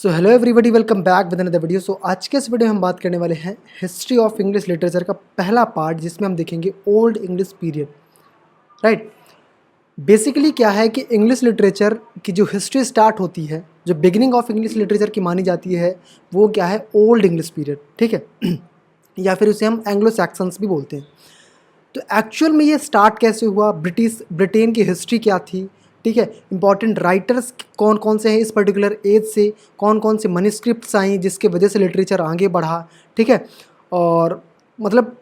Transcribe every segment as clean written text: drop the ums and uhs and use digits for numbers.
So hello everybody, welcome back with another video. So आज के इस वीडियो में हम बात करने वाले हैं हिस्ट्री ऑफ इंग्लिश लिटरेचर का पहला पार्ट, जिसमें हम देखेंगे old English period. Right, basically क्या है कि इंग्लिश लिटरेचर की जो हिस्ट्री स्टार्ट होती है, जो बिगिनिंग ऑफ इंग्लिश लिटरेचर की मानी जाती है, वो क्या है, ओल्ड इंग्लिश पीरियड। ठीक है या फिर उसे हम एंग्लो सैक्सन्स भी बोलते हैं। तो एक्चुअल में ये स्टार्ट कैसे हुआ, ब्रिटेन की हिस्ट्री क्या थी, ठीक है, इंपॉर्टेंट राइटर्स कौन कौन से हैं इस पर्टिकुलर एज से, कौन कौन से मनीस्क्रिप्ट्स आई जिसके वजह से लिटरेचर आगे बढ़ा, ठीक है। और मतलब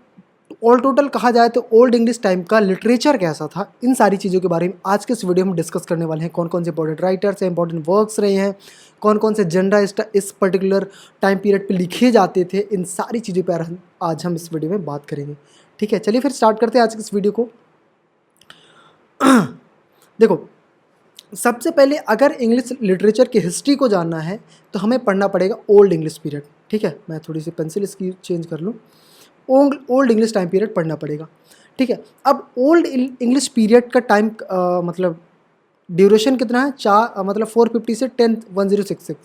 ऑल टोटल कहा जाए तो ओल्ड इंग्लिश टाइम का लिटरेचर कैसा था, इन सारी चीज़ों के बारे में आज के इस वीडियो में डिस्कस करने वाले हैं। कौन कौन से इंपॉर्टेंट राइटर्स हैं, इंपॉर्टेंट वर्क्स रहे हैं, कौन कौन से जेंडा इस पर्टिकुलर टाइम पीरियड पे लिखे जाते थे, इन सारी चीज़ों पर आज हम इस वीडियो में बात करेंगे। ठीक है, चलिए फिर स्टार्ट करते हैं आज की इस वीडियो को। देखो, सबसे पहले अगर इंग्लिश लिटरेचर की हिस्ट्री को जानना है तो हमें पढ़ना पड़ेगा ओल्ड इंग्लिश पीरियड। ठीक है, मैं थोड़ी सी पेंसिल इसकी चेंज कर लूँ। ओल्ड इंग्लिश टाइम पीरियड पढ़ना पड़ेगा। ठीक है, अब ओल्ड इंग्लिश पीरियड का टाइम मतलब ड्यूरेशन कितना है, मतलब 450 से 1066।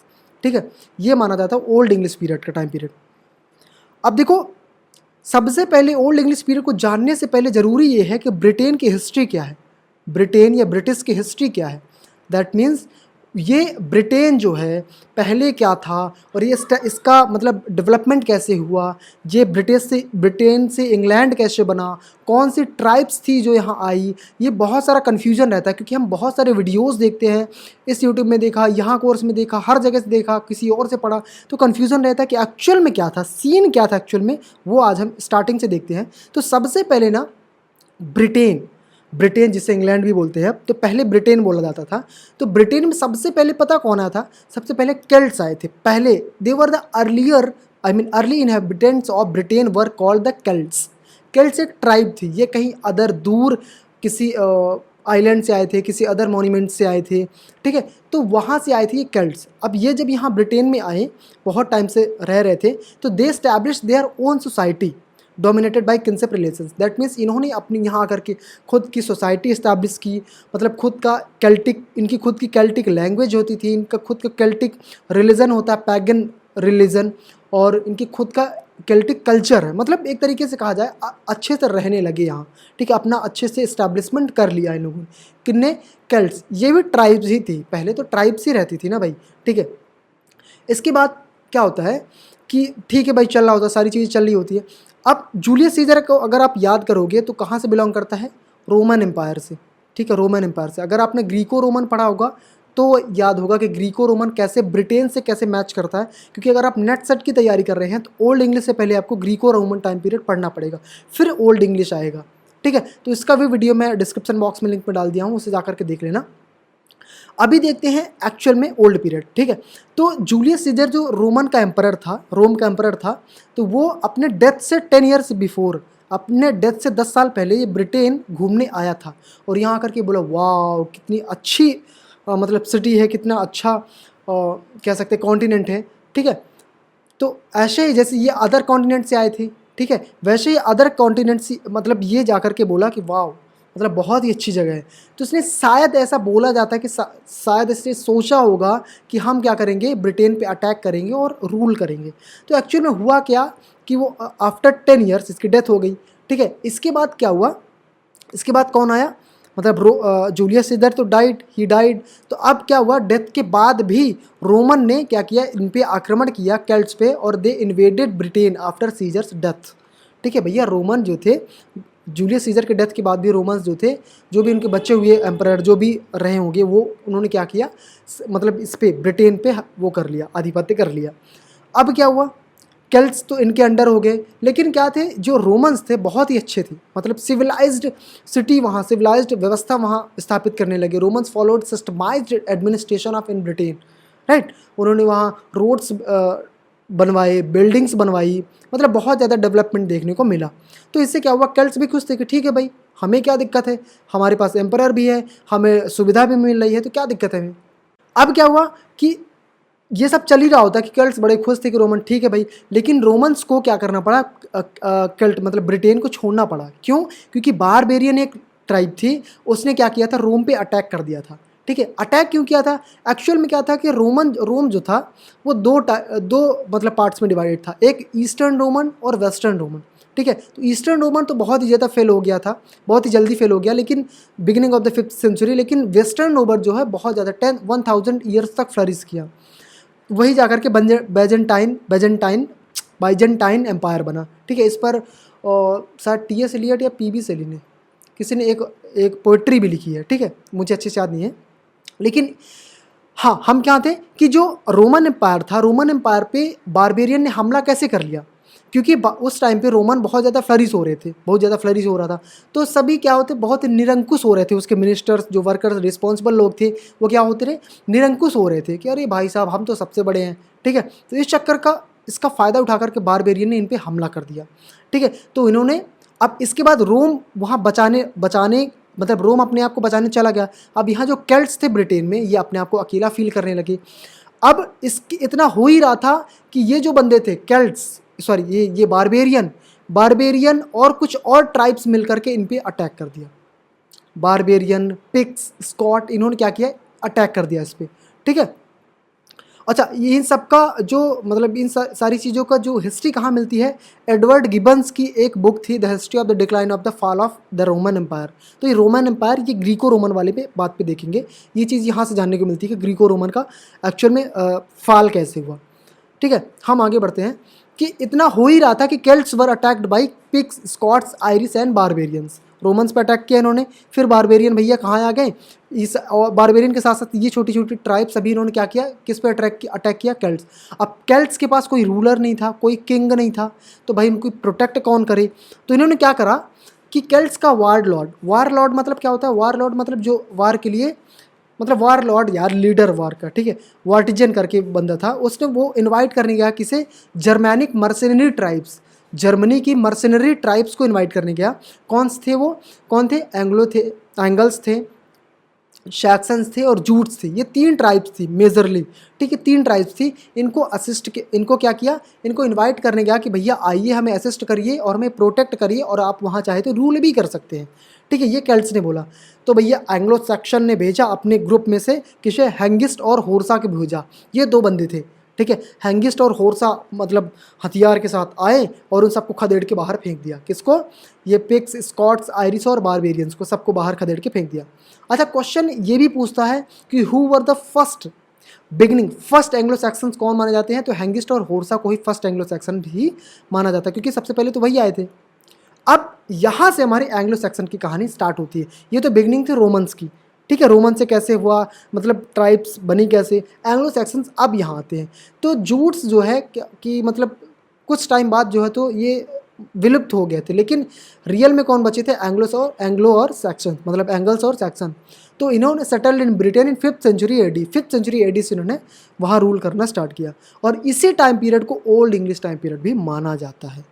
ठीक है, ये माना जाता है ओल्ड इंग्लिश पीरियड का टाइम पीरियड। अब देखो, सबसे पहले ओल्ड इंग्लिश पीरियड को जानने से पहले ज़रूरी ये है कि ब्रिटेन की हिस्ट्री क्या है, ब्रिटेन या ब्रिटिश की हिस्ट्री क्या है। दैट मीन्स ये ब्रिटेन जो है पहले क्या था, और ये इसका मतलब डेवलपमेंट कैसे हुआ, ये ब्रिटेन से इंग्लैंड कैसे बना, कौन सी ट्राइब्स थी जो यहाँ आई। ये बहुत सारा कन्फ्यूजन रहता है, क्योंकि हम बहुत सारे वीडियोस देखते हैं, इस यूट्यूब में देखा, यहाँ कोर्स में देखा, हर जगह से देखा, किसी और से पढ़ा, तो कन्फ्यूजन रहता है कि एक्चुअल में क्या था, सीन क्या था एक्चुअल में। वो आज हम स्टार्टिंग से देखते हैं। तो सबसे पहले ना ब्रिटेन जिसे इंग्लैंड भी बोलते हैं, तो पहले ब्रिटेन बोला जाता था। तो ब्रिटेन में सबसे पहले पता कौन आया था, सबसे पहले केल्ट्स आए थे। पहले they were the early inhabitants of Britain were called the Celts. Celts एक ट्राइब थी, ये कहीं अदर दूर किसी आइलैंड से आए थे, किसी अदर मॉन्यूमेंट से आए थे। ठीक है, तो वहाँ से आए थे ये केल्ट्स। अब ये जब यहाँ ब्रिटेन में आए, बहुत टाइम से रह रहे थे, तो they establish their own society dominated by kinship relations. That means इन्होंने अपनी यहाँ आकर के खुद की सोसाइटी इस्टेब्लिश की, मतलब खुद का इनकी खुद की केल्टिक लैंग्वेज होती थी, इनका खुद का केल्टिक रिलीजन होता है, पैगन रिलीजन, और इनकी खुद का केल्टिक कल्चर है। मतलब एक तरीके से कहा जाए अच्छे से रहने लगे यहाँ। ठीक है, अपना अच्छे से इस्टेब्लिशमेंट कर लिया इन लोगों ने। किन्ने, केल्ट्स। ये भी ट्राइब्स ही थी, पहले तो ट्राइब्स ही रहती थी ना भाई। ठीक है, इसके बाद क्या होता है कि ठीक है भाई, चल रहा होता है, सारी चीज़ें चल रही होती है। अब जूलियस सीजर को अगर आप याद करोगे तो कहाँ से बिलोंग करता है, रोमन एम्पायर से। ठीक है, रोमन एम्पायर से। अगर आपने ग्रीको रोमन पढ़ा होगा तो याद होगा कि ग्रीको रोमन कैसे ब्रिटेन से कैसे मैच करता है, क्योंकि अगर आप नेट सेट की तैयारी कर रहे हैं तो ओल्ड इंग्लिश से पहले आपको ग्रीको रोमन टाइम पीरियड पढ़ना पड़ेगा, फिर ओल्ड इंग्लिश आएगा। ठीक है, तो इसका भी वीडियो मैं डिस्क्रिप्शन बॉक्स में लिंक में डाल दिया हूँ, उसे जाकर के देख लेना। अभी देखते हैं एक्चुअल में ओल्ड पीरियड। ठीक है, तो जूलियस सीजर जो रोम का एम्परर था, तो वो अपने डेथ से 10 ईयर्स बिफोर, अपने डेथ से 10 साल पहले ये ब्रिटेन घूमने आया था, और यहाँ आकर के बोला वाह कितनी अच्छी मतलब सिटी है, कितना अच्छा कह सकते कॉन्टिनेंट है। ठीक है, तो ऐसे ही जैसे ये अदर कॉन्टिनेंट से आए थे, ठीक है, वैसे ही अदर कॉन्टिनेंट से मतलब ये जाकर के बोला कि वाह मतलब बहुत ही अच्छी जगह है। तो इसने शायद ऐसा बोला जाता है कि शायद इसने सोचा होगा कि हम क्या करेंगे, ब्रिटेन पे अटैक करेंगे और रूल करेंगे। तो एक्चुअल में हुआ क्या कि वो आफ्टर 10 ईयर्स इसकी डेथ हो गई। ठीक है, इसके बाद क्या हुआ, इसके बाद कौन आया, मतलब जूलियस सीजर तो ही डाइड। तो अब क्या हुआ, डेथ के बाद भी रोमन ने क्या किया, इन पे आक्रमण किया, केल्ट्स पे, और they invaded Britain after Caesar's death. ठीक है भैया, रोमन जो थे, जूलियस सीजर के डेथ के बाद भी रोमन्स जो थे, जो भी उनके बच्चे हुए एम्परर जो भी रहे होंगे, वो उन्होंने क्या किया, मतलब इस पे ब्रिटेन पे वो कर लिया, आधिपत्य कर लिया। अब क्या हुआ, केल्ट्स तो इनके अंडर हो गए, लेकिन क्या थे, जो रोमन्स थे बहुत ही अच्छे थे, मतलब सिविलाइज्ड सिटी, वहाँ सिविलाइज्ड व्यवस्था वहाँ स्थापित करने लगे। Romans followed systemised administration of in Britain. Right, उन्होंने वहाँ रोड्स बनवाए, बिल्डिंग्स बनवाई, मतलब बहुत ज़्यादा डेवलपमेंट देखने को मिला। तो इससे क्या हुआ, केल्ट्स भी खुश थे कि ठीक है भाई, हमें क्या दिक्कत है, हमारे पास एम्परर भी है, हमें सुविधा भी मिल रही है, तो क्या दिक्कत है हमें। अब क्या हुआ कि ये सब चल ही रहा होता कि केल्ट्स बड़े खुश थे कि रोमन ठीक है भाई, लेकिन रोमन्स को क्या करना पड़ा, केल्ट मतलब ब्रिटेन को छोड़ना पड़ा। क्यों, क्योंकि बारबेरियन एक ट्राइब थी, उसने क्या किया था, रोम पे अटैक कर दिया था। ठीक है। अटैक क्यों किया था? एक्चुअल में क्या था कि रोम जो था वो दो मतलब पार्ट्स में डिवाइडेड था, एक ईस्टर्न रोमन और वेस्टर्न रोमन। ठीक है, तो ईस्टर्न रोमन तो बहुत ही ज़्यादा फेल हो गया था, बहुत ही जल्दी फेल हो गया, लेकिन beginning of the 5th century. लेकिन वेस्टर्न रोमन जो है बहुत ज़्यादा 1000 ईयर्स तक फ्लरिश किया। वही जाकर के बाइजेंटाइन एम्पायर बना। ठीक है, इस पर शायद टी.एस. एलियट या पी.बी. शेली ने किसी ने एक पोइट्री भी लिखी है। ठीक है, मुझे अच्छे से याद नहीं है, लेकिन हाँ, हम क्या थे कि जो रोमन एम्पायर था, रोमन एम्पायर पे बारबेरियन ने हमला कैसे कर लिया, क्योंकि उस टाइम पे रोमन बहुत ज़्यादा फ्लरिश हो रहे थे, बहुत ज़्यादा फ्लरिश हो रहा था। तो सभी क्या होते, बहुत निरंकुश हो रहे थे। उसके मिनिस्टर्स, जो वर्कर्स, रिस्पॉन्सिबल लोग थे, वो क्या होते रहे, निरंकुश हो रहे थे कि अरे भाई साहब हम तो सबसे बड़े हैं। ठीक है, तो इस चक्कर का, इसका फ़ायदा उठा करके बारबेरियन ने इन पर हमला कर दिया। ठीक है, तो इन्होंने, अब इसके बाद रोम वहाँ बचाने मतलब रोम अपने आप को बचाने चला गया। अब यहाँ जो केल्ट्स थे ब्रिटेन में, ये अपने आप को अकेला फील करने लगे। अब इसकी इतना हो ही रहा था कि ये जो बंदे थे केल्ट्स, सॉरी ये बारबेरियन और कुछ और ट्राइब्स मिलकर के इन पे अटैक कर दिया। बारबेरियन, पिक्स, स्कॉट, इन्होंने क्या किया, अटैक कर दिया इस पर। ठीक है, अच्छा, ये इन सब का जो मतलब इन सारी चीज़ों का जो हिस्ट्री कहाँ मिलती है, एडवर्ड गिबन्स की एक बुक थी, the history of the decline of the fall of the Roman empire. तो ये रोमन एम्पायर, ये ग्रीको रोमन वाले पे बात पे देखेंगे। ये चीज़ यहाँ से जानने को मिलती है कि ग्रीको रोमन का एक्चुअल में फॉल कैसे हुआ। ठीक है, हम आगे बढ़ते हैं कि इतना हो ही रहा था कि Celts were attacked by Picts, Scots, Irish and barbarians. Romans पे अटैक किया इन्होंने, फिर बारबेरियन भैया कहाँ आ गए, इस और बारबेरियन के साथ साथ ये छोटी छोटी ट्राइब सभी इन्होंने क्या किया, किस पे अटैक किया, केल्ट्स। अब केल्ट्स के पास कोई रूलर नहीं था, कोई किंग नहीं था, तो भाई उनको प्रोटेक्ट कौन करे। तो इन्होंने क्या करा कि केल्ट्स का वार लॉर्ड मतलब क्या होता है, वार लॉर्ड मतलब जो वार के लिए, मतलब वार लॉर्ड यार, लीडर वार का। ठीक है, वार्टिजन करके बंदा था, उसने वो इनवाइट करने गया किसे, जर्मैनिक मर्सेनरी ट्राइब्स, जर्मनी की मर्सेनरी ट्राइब्स को इनवाइट करने गया। कौन थे वो, कौन थे, एंगल्स थे, सैक्सन्स थे और जूट्स थे। ये 3 ट्राइब्स थी मेजरली। ठीक है, 3 ट्राइब्स थी। इनको क्या किया, इनको इनवाइट करने गया कि भैया आइए हमें असिस्ट करिए और हमें प्रोटेक्ट करिए, और आप वहाँ चाहे तो रूल भी कर सकते हैं। ठीक है, ये केल्ट्स ने बोला। तो भैया एंग्लो सैक्सन ने भेजा अपने ग्रुप में से किसे, हेंगिस्ट और होर्सा के भेजा। ये 2 बंदे थे। ठीक है, हेंगिस्ट और होर्सा मतलब हथियार के साथ आए और उन सबको खदेड़ के बाहर फेंक दिया। किसको, ये पिक्स, स्कॉट्स, आयरिश और बारबेरियंस को, सबको बाहर खदेड़ के फेंक दिया। अच्छा, क्वेश्चन ये भी पूछता है कि who were the first Anglo Saxons कौन माने जाते हैं, तो हेंगिस्ट और होर्सा को ही फर्स्ट एंग्लो सैक्सन भी माना जाता है, क्योंकि सबसे पहले तो वही आए थे। अब यहाँ से हमारी एंग्लो सैक्सन की कहानी स्टार्ट होती है। ये तो बिगनिंग थी रोमन्स की। ठीक है, रोमन से कैसे हुआ, मतलब ट्राइब्स बनी कैसे, एंग्लो सैक्सन्स अब यहाँ आते हैं। तो जूट्स जो है कि मतलब कुछ टाइम बाद जो है तो ये विलुप्त हो गए थे, लेकिन रियल में कौन बचे थे, एंग्लो और सैक्सन, मतलब एंगल्स और सैक्सन। तो इन्होंने settled in Britain in 5th century AD. 5th century AD से इन्होंने वहाँ रूल करना स्टार्ट किया, और इसी टाइम पीरियड को ओल्ड इंग्लिश टाइम पीरियड भी माना जाता है।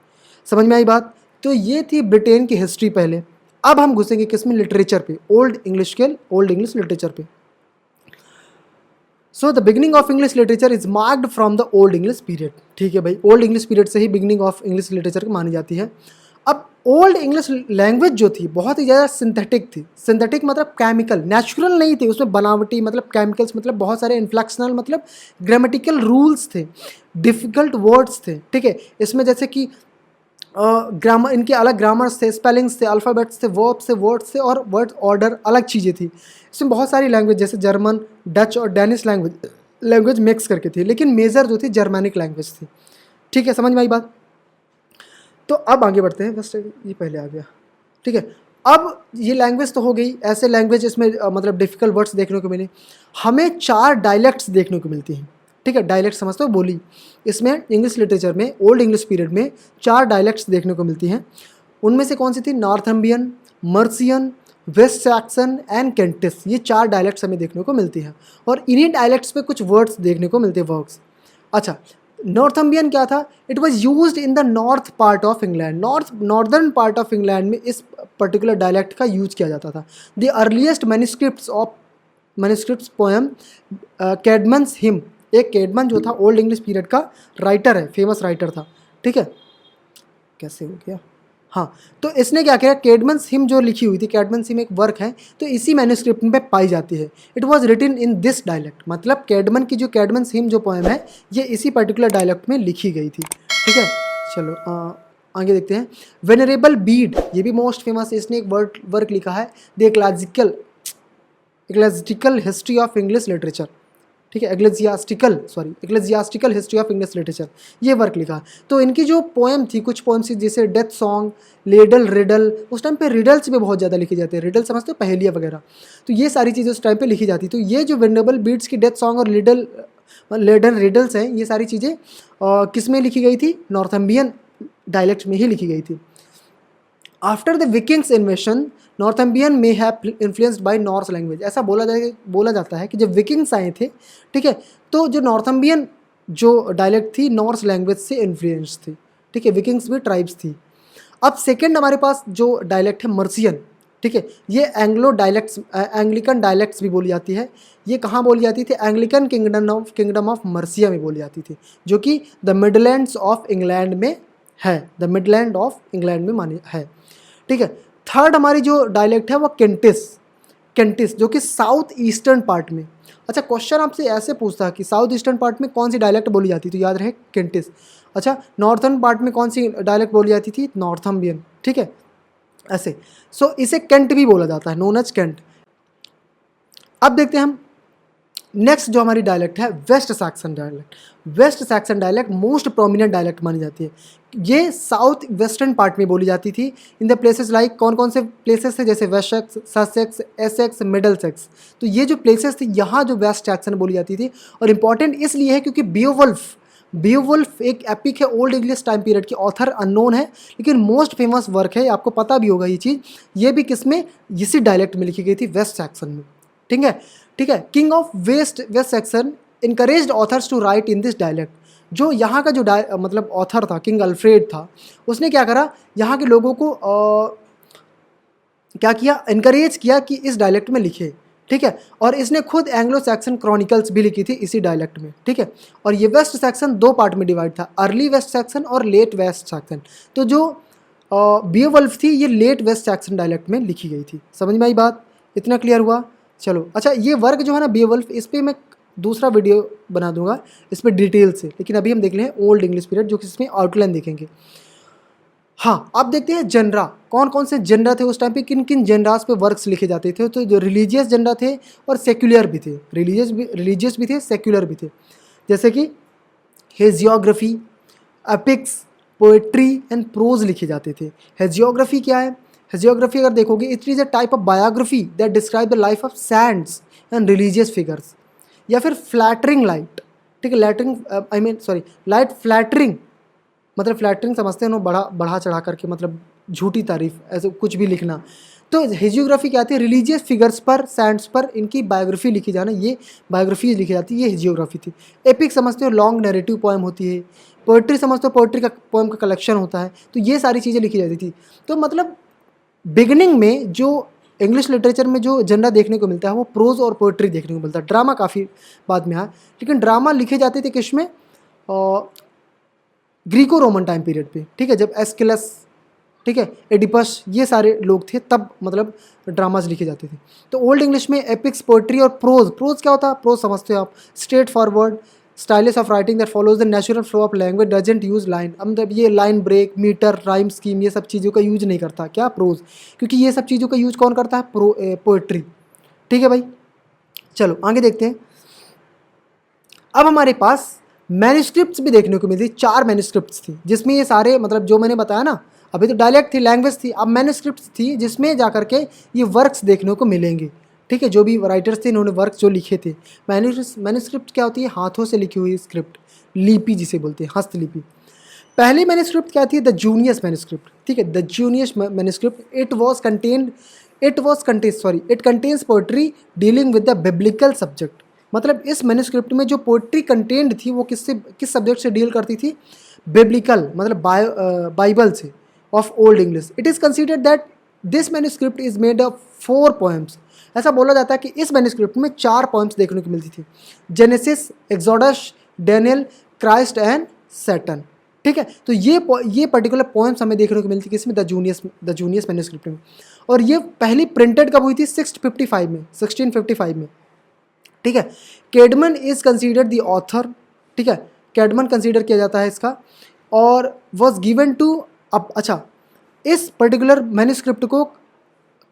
समझ में आई बात? तो ये थी ब्रिटेन की हिस्ट्री पहले। अब हम घुसेंगे किसमें, लिटरेचर पे, ओल्ड इंग्लिश लिटरेचर पे। So the beginning of English literature is marked from the old English period. ठीक है भाई, ओल्ड इंग्लिश पीरियड से ही बिगिनिंग ऑफ इंग्लिश लिटरेचर मानी जाती है। अब ओल्ड इंग्लिश लैंग्वेज जो थी बहुत ही ज़्यादा सिंथेटिक थी। सिंथेटिक मतलब केमिकल, नेचुरल नहीं थी, उसमें बनावटी मतलब केमिकल्स, मतलब बहुत सारे इन्फ्लेक्शनल मतलब ग्रामेटिकल रूल्स थे, डिफ़िकल्ट वर्ड्स थे। ठीक है, इसमें जैसे कि ग्रामर, इनके अलग ग्रामर्स थे, स्पेलिंग्स थे, अल्फ़ाबेट्स थे, वर्ब्स थे, वर्ड्स थे, और वर्ड ऑर्डर अलग चीज़ें थी। इसमें बहुत सारी लैंग्वेज जैसे जर्मन, डच और डैनिश लैंग्वेज मिक्स करके थी, लेकिन मेजर जो थी जर्मैनिक लैंग्वेज थी। ठीक है, समझ में आई बात? तो अब आगे बढ़ते हैं, बस ये पहले आ गया। ठीक है, अब ये लैंग्वेज तो हो गई, ऐसे लैंग्वेज इसमें मतलब डिफ़िकल्ट वर्ड्स देखने को मिले। हमें 4 डायलेक्ट्स देखने को मिलती हैं। ठीक है, डायलेक्ट समझते हो, बोली। इसमें इंग्लिश लिटरेचर में ओल्ड इंग्लिश पीरियड में 4 डायलेक्ट्स देखने को मिलती हैं। उनमें से कौन सी थी, नॉर्थम्बियन, मर्सियन, वेस्ट सैक्सन एंड केंटिस। ये 4 डायलेक्ट्स हमें देखने को मिलती हैं, और इन्हीं डायलेक्ट्स पे कुछ वर्ड्स देखने को मिलते हैं, वर्ड्स। अच्छा, नॉर्थम्बियन क्या था, it was use in the north part of England. Northern part of England में इस पर्टिकुलर डायलेक्ट का यूज किया जाता था। The earliest manuscripts poem Caedmon's hymn, एक कैडमन जो था ओल्ड इंग्लिश पीरियड का राइटर है, फेमस राइटर था। ठीक है, कैसे हो गया, हाँ, तो इसने क्या किया, कैडमन्स हिम जो लिखी हुई थी, कैडमन्स हिम एक वर्क है, तो इसी मैन्युस्क्रिप्ट में पाई जाती है। It was written in this dialect, मतलब कैडमन की जो कैडमन्स हिम जो पोएम है ये इसी पर्टिकुलर डायलेक्ट में लिखी गई थी। ठीक है, चलो आगे देखते हैं। वेनरेबल बीड, ये भी मोस्ट फेमस है, इसने एक वर्क लिखा है, the ecclesiastical history of English literature. ठीक है, ecclesiastical history of English literature, ये वर्क लिखा। तो इनकी जो पोएम थी, कुछ पोएम्स थी जैसे डेथ सॉन्ग, लेडल रिडल, उस टाइम पे रिडल्स भी बहुत ज़्यादा लिखे जाते हैं, रिडल समझते हो, पहेलियाँ वगैरह, तो ये सारी चीज़ें उस टाइम पे लिखी जाती। तो ये जो वेनरेबल बीड्स की डेथ सॉन्ग और लेडल रिडल्स हैं, ये सारी चीज़ें किस में लिखी गई थी, नॉर्थम्बियन डायलेक्ट में ही लिखी गई थी। आफ्टर द विकिंग्स इन्वेशन नॉर्थम्बियन में have influenced by Norse language, ऐसा बोला जाता है कि जब विकिंग्स आए थे, ठीक है, तो जो नॉर्थम्बियन जो डायलेक्ट थी नॉर्स लैंग्वेज से इन्फ्लुएंस थी। ठीक है, विकिंग्स भी ट्राइब्स थी। अब सेकेंड हमारे पास जो डायलेक्ट है मर्सियन, ठीक है, ये एंग्लिकन डायलेक्ट्स भी बोली जाती है। ये कहाँ बोली जाती थी, एंग्लिकन किंगडम ऑफ मर्सिया में बोली जाती थी, जो कि द मिडलैंड्स ऑफ इंग्लैंड में है, द मिडलैंड ऑफ इंग्लैंड में मानी है। ठीक है, थर्ड हमारी जो डायलेक्ट है वो केंटिस, जो कि साउथ ईस्टर्न पार्ट में। अच्छा, क्वेश्चन आपसे ऐसे पूछता है कि साउथ ईस्टर्न पार्ट में कौन सी डायलेक्ट बोली जाती थी, तो याद रहे केंटिस। अच्छा, नॉर्थर्न पार्ट में कौन सी डायलेक्ट बोली जाती थी, नॉर्थम्बियन। ठीक है, ऐसे। सो इसे केंट भी बोला जाता है, नोन एज केंट। अब देखते हैं हम नेक्स्ट जो हमारी डायलेक्ट है, West Saxon dialect. West Saxon dialect most prominent dialect मानी जाती है। ये साउथ वेस्टर्न पार्ट में बोली जाती थी, इन द प्लेसेस लाइक, कौन कौन से प्लेसेस थे, जैसे वेस्टसेक्स, ससेक्स, एसेक्स, मिडलसेक्स। तो ये जो प्लेसेस थी, यहाँ जो वेस्ट सैक्सन बोली जाती थी। और इंपॉर्टेंट इसलिए है क्योंकि बियोवुल्फ एक एपिक है, ओल्ड इंग्लिश टाइम पीरियड की, ऑथर अननोन है, लेकिन मोस्ट फेमस वर्क है, आपको पता भी होगा ये चीज़। ये भी किस में, इसी डायलेक्ट में लिखी गई थी, वेस्ट सैक्सन में। ठीक है, king of West Saxon encouraged authors to write in this dialect. जो यहाँ का जो मतलब ऑथर था, किंग अल्फ्रेड था, उसने क्या करा, यहाँ के लोगों को क्या किया, इनकरेज किया कि इस डायलेक्ट में लिखे। ठीक है, और इसने खुद एंग्लो सैक्सन क्रॉनिकल्स भी लिखी थी इसी डायलेक्ट में। ठीक है, और ये वेस्ट सैक्सन दो पार्ट में डिवाइड था, अर्ली वेस्ट सैक्सन और लेट वेस्ट सैक्सन। तो जो बियोवुल्फ थी, ये लेट वेस्ट सैक्सन डायलेक्ट में लिखी गई थी। समझ में आई बात, इतना क्लियर हुआ। चलो, अच्छा, ये वर्क जो है ना बियोवुल्फ, इस पर मैं दूसरा वीडियो बना दूंगा इस पर डिटेल से, लेकिन अभी हम देख लें ओल्ड इंग्लिश पीरियड, जो कि इसमें आउटलाइन देखेंगे। हाँ, अब देखते हैं जनरा, कौन कौन से जनरा थे उस टाइम पे, किन किन जनरास पे वर्क्स लिखे जाते थे। तो जो रिलीजियस जनरा थे और सेक्युलर भी थे, रिलीजियस भी थे, सेक्युलर भी थे, जैसे कि hagiography, epics, poetry and prose लिखे जाते थे। हेजियोग्राफी क्या है, हेजियोग्राफी अगर देखोगे, it is a type of biography that describe the life of saints and religious figures. या फिर फ्लैटरिंग लाइट, ठीक है, लाइट फ्लैटरिंग, मतलब फ्लैटरिंग समझते हैं ना, बढ़ा चढ़ा करके, मतलब झूठी तारीफ, ऐसे कुछ भी लिखना। तो हेजियोग्राफी क्या आती है, रिलीजियस फिगर्स पर, सैंट्स पर इनकी बायोग्राफी लिखी जाना, ये बायोग्राफी लिखी जाती है, ये हेजियोग्राफी थी। एपिक समझते हो, लॉन्ग नैरेटिव पोएम होती है। पोइट्री समझते हो, पोइट्री का पोएम का कलेक्शन होता है। तो ये सारी चीज़ें लिखी जाती थी। तो मतलब बिगनिंग में जो इंग्लिश लिटरेचर में जो जनरा देखने को मिलता है वो प्रोज और पोइट्री देखने को मिलता है। ड्रामा काफ़ी बाद में आया, लेकिन ड्रामा लिखे जाते थे किस में, ग्रीको रोमन टाइम पीरियड पे। ठीक है, जब एस्किलस, ठीक है, एडिपस, ये सारे लोग थे, तब मतलब ड्रामाज लिखे जाते थे। तो ओल्ड इंग्लिश में एपिक्स, पोइट्री और प्रोज क्या होता है, प्रोज समझते हो आप, straightforward stylish of writing that follows the natural flow of language, doesn't use line. अब मतलब ये line break, meter, rhyme scheme, ये सब चीज़ों का यूज नहीं करता, क्या, प्रोज, क्योंकि ये सब चीज़ों का यूज कौन करता है, पोइट्री। ठीक है भाई, चलो आगे देखते हैं। अब हमारे पास मैन्युस्क्रिप्ट्स भी देखने को मिलती, 4 मैन्युस्क्रिप्ट्स थी, जिसमें ये सारे, मतलब जो मैंने बताया ना, अभी तो डायलेक्ट थी, लैंग्वेज थी, अब मैन्युस्क्रिप्ट्स थी, जिसमें जा करके ये वर्क्स देखने को मिलेंगे। ठीक है, जो भी राइटर्स थे इन्होंने वर्क्स जो लिखे थे। मैन्युस्क्रिप्ट क्या होती है, हाथों से लिखी हुई स्क्रिप्ट, लिपि जिसे बोलते हैं, हस्तलिपि। पहली मैन्युस्क्रिप्ट क्या थी, द जूनियस मैन्युस्क्रिप्ट। ठीक है, the Junius manuscript, it contains poetry dealing with the biblical subject. मतलब इस मैन्युस्क्रिप्ट में जो पोएट्री कंटेंट थी वो किस सब्जेक्ट से डील करती थी, बिब्लिकल, मतलब बाइबल से, of old English. It is considered that this manuscript is made of 4 poems. ऐसा बोला जाता है कि इस मैन्युस्क्रिप्ट में 4 पोएम्स देखने को मिलती थी, Genesis, Exodus, Daniel, Christ and Satan. ठीक है। तो ये पर्टिकुलर पोएम्स हमें देखने को मिलती है किसमें, द जूनियस मैन्युस्क्रिप्ट में। और ये पहली प्रिंटेड कब हुई थी, 1655 में। ठीक है। कैडमन इज कंसीडर्ड द ऑथर, ठीक है, कैडमन कंसीडर किया जाता है इसका, और वॉज गिवन टू, अब अच्छा इस पर्टिकुलर मैन्युस्क्रिप्ट को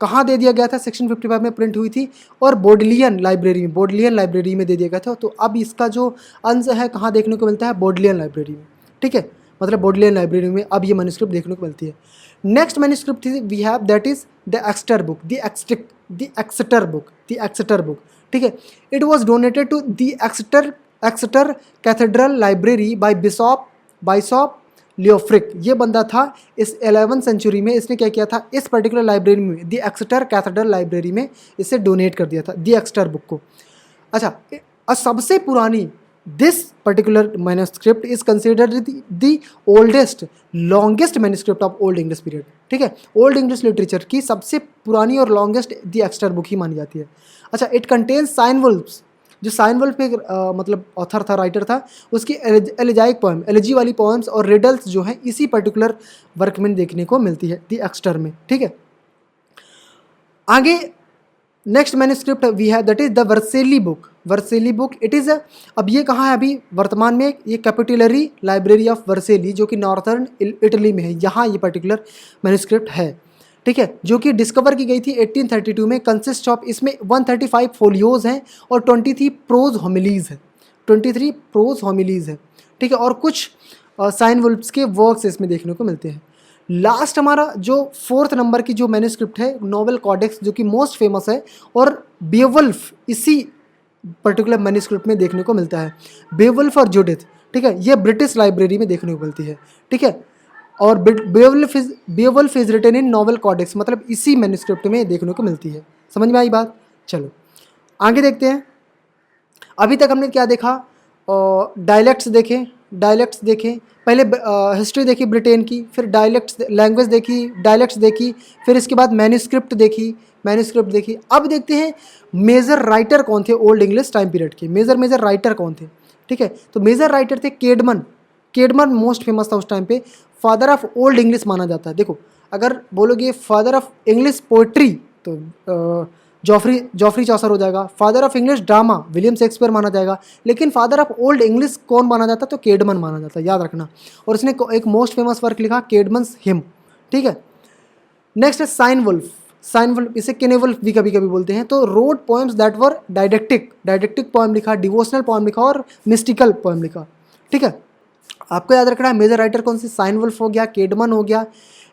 कहाँ दे दिया गया था, 1655 में प्रिंट हुई थी, और बोडलियन लाइब्रेरी में दे दिया गया था। तो अब इसका जो अंश है कहाँ देखने को मिलता है, बोडलियन लाइब्रेरी में। ठीक है, मतलब बोडलियन लाइब्रेरी में अब ये मैन्युस्क्रिप्ट देखने को मिलती है। Next manuscript we have that is the Exeter book, the Exeter book. ठीक है, it was donated to the Exeter cathedral library by bishop Leofric. ये बंदा था इस 11वीं सेंचुरी में, इसने क्या किया था, इस पर्टिकुलर लाइब्रेरी में, द एक्सेटर कैथेड्रल लाइब्रेरी में इसे डोनेट कर दिया था, द एक्सेटर बुक को। अच्छा, सबसे पुरानी, this particular manuscript is considered the oldest longest manuscript of old English period. ठीक है, ओल्ड इंग्लिश लिटरेचर की सबसे पुरानी और लॉन्गेस्ट द एक्सेटर बुक ही मानी जाती है। अच्छा, इट कंटेन्स साइन वुल्फ्स, जो साइन वुल्फ एक मतलब ऑथर था, राइटर था, उसकी एलिजाइक पोएम, एलिजी वाली पोएम्स और रिडल्स जो हैं इसी पर्टिकुलर वर्क में देखने को मिलती है, द एक्स्टर में। ठीक है, आगे next manuscript we have that is the Vercelli book. It is अब ये कहाँ है अभी वर्तमान में, ये कैपिटलरी लाइब्रेरी ऑफ वर्सेली जो कि नॉर्थर्न इटली में है, यहाँ ये पर्टिकुलर मैन्युस्क्रिप्ट है। ठीक है, जो कि डिस्कवर की गई थी 1832 में। कंसिस्ट ऑफ, इसमें 135 फोलियोज हैं और 23 प्रोज होमिलीज हैं। ठीक है, और कुछ साइन वुल्फ्स के वर्क्स इसमें देखने को मिलते हैं। लास्ट हमारा जो 4th नंबर की जो मैन्युस्क्रिप्ट है, नोवेल कॉडेक्स, जो कि मोस्ट फेमस है, और बेवुल्फ इसी पर्टिकुलर मैन्युस्क्रिप्ट में देखने को मिलता है, बेवुल्फ और जुडिथ। ठीक है, ये ब्रिटिश लाइब्रेरी में देखने को मिलती है। ठीक है, और Beowulf is written in Nowell codex, मतलब इसी मैन्युस्क्रिप्ट में देखने को मिलती है। समझ में आई बात? चलो आगे देखते हैं। अभी तक हमने क्या देखा, डायलेक्ट्स देखे, पहले हिस्ट्री देखी ब्रिटेन की, फिर लैंग्वेज देखी, डायलेक्ट्स देखी, फिर इसके बाद मैन्युस्क्रिप्ट देखी। अब देखते हैं मेजर राइटर कौन थे ओल्ड इंग्लिश टाइम पीरियड के, मेजर राइटर कौन थे। ठीक है, तो मेजर राइटर थे कैडमन मोस्ट फेमस था उस टाइम पे, फादर ऑफ ओल्ड इंग्लिश माना जाता है। देखो, अगर बोलोगे फादर ऑफ इंग्लिश पोइट्री तो जॉफरी चौसर हो जाएगा, father of English drama William Shakespeare माना जाएगा, लेकिन फादर ऑफ ओल्ड इंग्लिश कौन माना जाता है, तो कैडमन माना जाता है, याद रखना। और उसने एक मोस्ट फेमस वर्क लिखा, कैडमन्स हिम। ठीक है, नेक्स्ट है साइन वुल्फ, इसे केनेवुल्फ भी कभी कभी बोलते हैं। तो wrote poems that were didactic poem लिखा, डिवोशनल पोएम लिखा और मिस्टिकल पोएम लिखा। ठीक है, आपको याद रखना है मेजर राइटर कौन सी, साइन वुल्फ हो गया, कैडमन हो गया,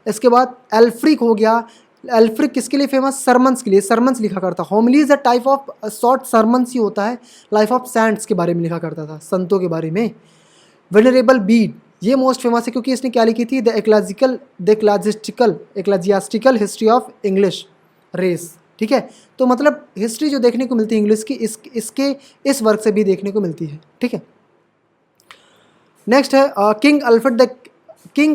इसके बाद एल्फ्रिक हो गया। एल्फ्रिक किसके लिए फेमस, सरमन्स के लिए, सरमन्स लिखा करता। Homily is a type of short sermons ही होता है, लाइफ ऑफ सेंट्स के बारे में लिखा करता था, संतों के बारे में। वेनरेबल बीड, ये मोस्ट फेमस है क्योंकि इसने क्या लिखी थी, the ecclesiastical history of English race. ठीक है, तो मतलब हिस्ट्री जो देखने को मिलती है इंग्लिश की, इस वर्क से भी देखने को मिलती है। ठीक है, नेक्स्ट है King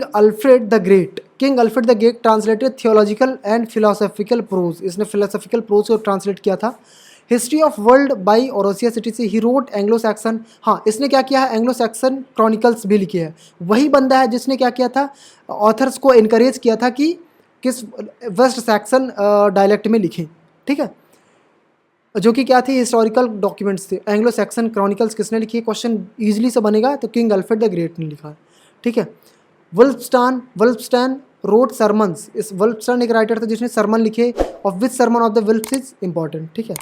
Alfred the Great translated theological and philosophical prose, इसने फिलोसॉफिकल प्रोज को ट्रांसलेट किया था। History of world by Orosius सिटी से ही रोट एंग्लो सैक्सन, हाँ इसने क्या किया है, एंग्लो सैक्सन क्रॉनिकल्स भी लिखी है। वही बंदा है जिसने क्या किया था, ऑथर्स को इनकरेज किया था कि किस वेस्ट सैक्सन डायलेक्ट में लिखें। ठीक है, जो कि क्या थी, हिस्टोरिकल डॉक्यूमेंट्स थे। एंग्लो सैक्सन क्रॉनिकल्स किसने लिखी है, क्वेश्चन ईजिली से बनेगा, तो किंग अल्फ्रेड द ग्रेट ने लिखा है। ठीक है, वुल्फस्टैन रोट सरमन्स, इस वुल्फस्टैन एक राइटर था जिसने सरमन लिखे, of which sermon of the wolf is important. ठीक है,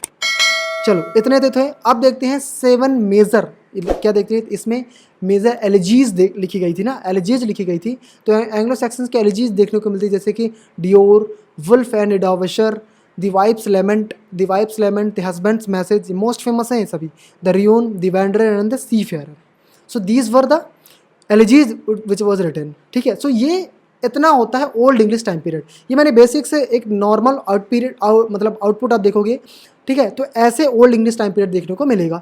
चलो इतने तो थे। अब देखते हैं 7 मेजर, क्या देखते हैं इसमें, मेजर एलिजीज लिखी गई थी ना, एलिजीज लिखी गई थी। तो एंग्लो सैक्सन्स की एलिजीज देखने को मिलती है, जैसे कि Deor, Wulf and Eadwacer, the wife's lament, the husband's message, most famous हैं ये सभी, the ruin, the wanderer and the seafarer. So these were the elegies which was written. ठीक है, सो ये इतना होता है ओल्ड इंग्लिश टाइम पीरियड। ये मैंने बेसिक से एक नॉर्मल आउटपुट आप देखोगे। ठीक है, तो ऐसे ओल्ड इंग्लिश टाइम पीरियड देखने को मिलेगा।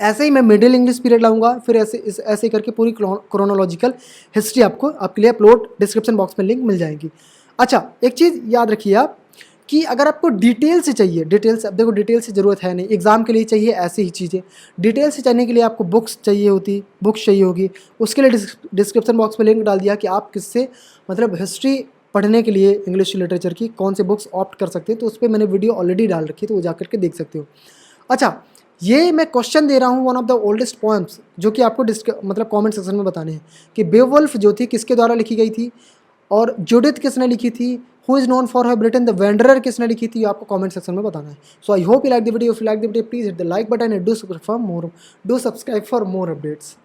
ऐसे ही मैं मिडिल इंग्लिश पीरियड लाऊंगा, फिर ऐसे करके पूरी क्रोनोलॉजिकल हिस्ट्री आपके लिए अपलोड डिस्क्रिप्शन बॉक्स में लिंक मिल जाएगी। अच्छा, एक चीज़ याद रखिए आप कि अगर आपको डिटेल से चाहिए, डिटेल से, अब देखो डिटेल से ज़रूरत है नहीं, एग्ज़ाम के लिए चाहिए ऐसी ही चीज़ें। डिटेल से जानने के लिए आपको बुक्स चाहिए होगी। उसके लिए डिस्क्रिप्शन बॉक्स में लिंक डाल दिया कि आप किससे मतलब हिस्ट्री पढ़ने के लिए इंग्लिश लिटरेचर की कौन से बुक्स ऑप्ट कर सकते हैं, तो उस पर मैंने वीडियो ऑलरेडी डाल रखी है, तो वो जा करके देख सकते हो। अच्छा, ये मैं क्वेश्चन दे रहा हूँ one of the oldest poems, जो कि आपको मतलब कमेंट सेक्शन में बताने हैं कि बेवुल्फ जो थी किसके द्वारा लिखी गई थी, और जुडिथ किसने लिखी थी, who is known for her Britain, the wanderer किसने लिखी थी, आपको कमेंट सेक्शन में बताना है। So I hope you like the video. If you like the video please hit the like button and do subscribe for more updates.